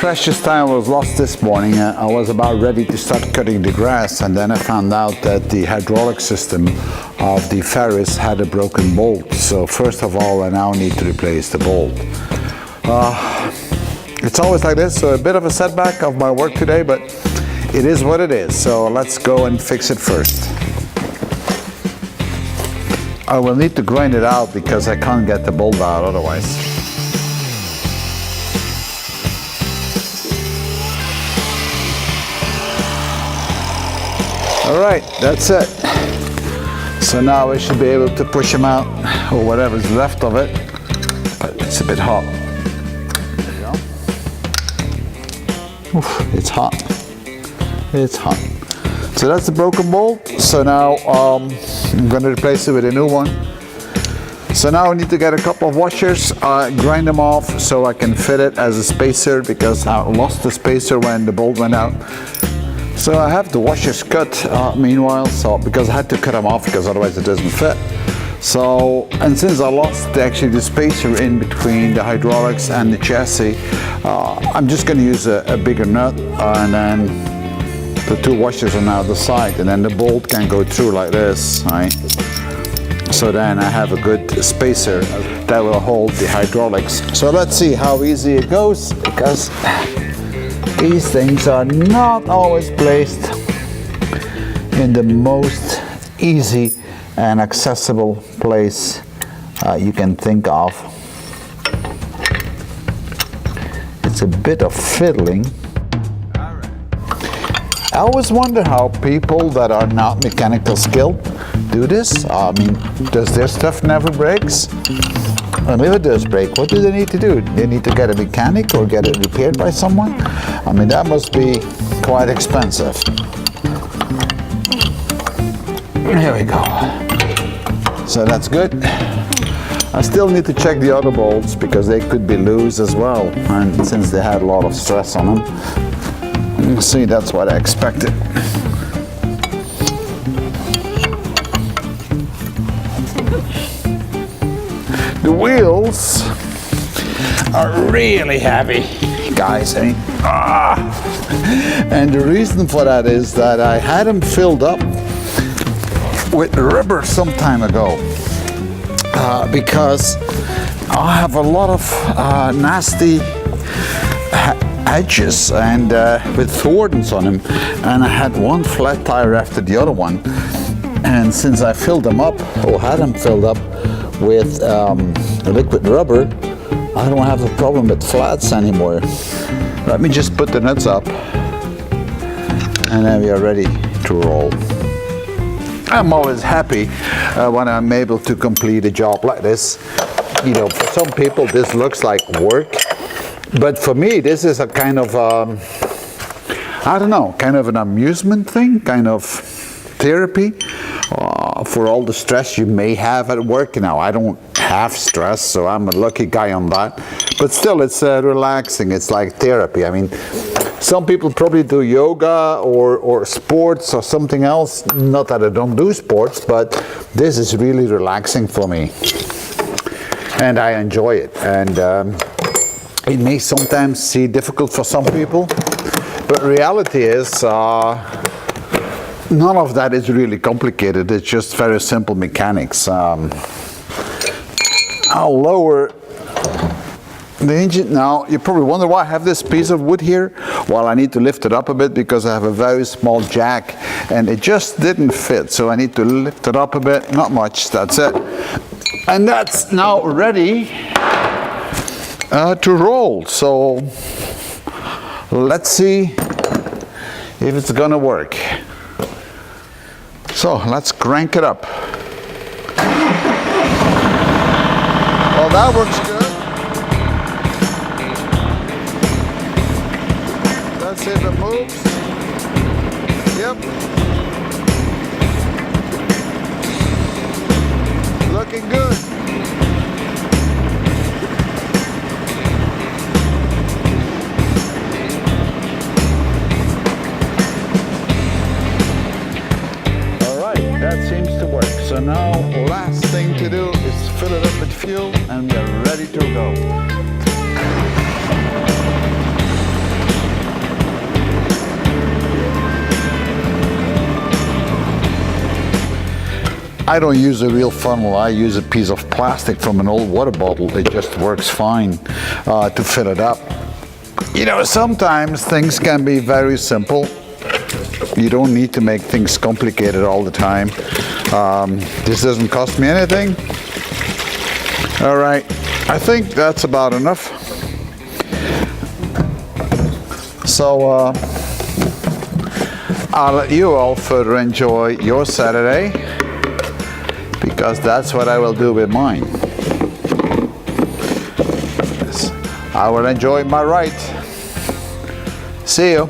precious time was lost this morning. I was about ready to start cutting the grass, and then I found out that the hydraulic system of the Ferris had a broken bolt. So first of all, I now need to replace the bolt. It's always like this, so a bit of a setback of my work today, but it is what it is. So let's go and fix it first. I will need to grind it out because I can't get the bolt out otherwise. All right, that's it. So now I should be able to push them out, or whatever's left of it, but it's a bit hot. There you go. Oof, it's hot. It's hot. So that's the broken bolt. So now I'm going to replace it with a new one. So now I need to get a couple of washers, grind them off so I can fit it as a spacer, because I lost the spacer when the bolt went out. So I have the washers cut meanwhile, so because I had to cut them off because otherwise it doesn't fit. So, and since I lost actually the spacer in between the hydraulics and the chassis, I'm just going to use a bigger nut, and then the two washers on the other side, and then the bolt can go through like this, right? So then I have a good spacer that will hold the hydraulics. So let's see how easy it goes, because these things are not always placed in the most easy and accessible place you can think of. It's a bit of fiddling. I always wonder how people that are not mechanical skilled do this. I mean, does their stuff never breaks? And if it does break, what do they need to do? They need to get a mechanic or get it repaired by someone? I mean, that must be quite expensive. Here we go. So that's good. I still need to check the other bolts because they could be loose as well, and since they had a lot of stress on them. See, that's what I expected. The wheels are really heavy, guys. I mean, and the reason for that is that I had them filled up with rubber some time ago, because I have a lot of nasty edges and with thorns on them, and I had one flat tire after the other one, and since I filled them up, or had them filled up with liquid rubber, I don't have a problem with flats anymore. Let me just put the nuts up, and then we are ready to roll. I'm always happy when I'm able to complete a job like this. You know, for some people this looks like work, but for me this is a kind of, I don't know, kind of an amusement thing, kind of therapy. For all the stress you may have at work. Now, I don't have stress, so I'm a lucky guy on that. But still, it's relaxing. It's like therapy. I mean, some people probably do yoga or sports or something else. Not that I don't do sports, but this is really relaxing for me. And I enjoy it. And it may sometimes seem difficult for some people, but reality is, none of that is really complicated. It's just very simple mechanics. I'll lower the engine. Now, you probably wonder why I have this piece of wood here. Well, I need to lift it up a bit because I have a very small jack and it just didn't fit. So I need to lift it up a bit, not much, that's it. And that's now ready to roll. So let's see if it's gonna work. So let's crank it up. Well, that works good. Let's see if it moves. Yep. Looking good. That seems to work. So now, last thing to do is fill it up with fuel and we are ready to go. I don't use a real funnel. I use a piece of plastic from an old water bottle. It just works fine to fill it up. You know, sometimes things can be very simple. You don't need to make things complicated all the time. This doesn't cost me anything. All right, I think that's about enough. So I'll let you all further enjoy your Saturday, because that's what I will do with mine. I will enjoy my ride. See you.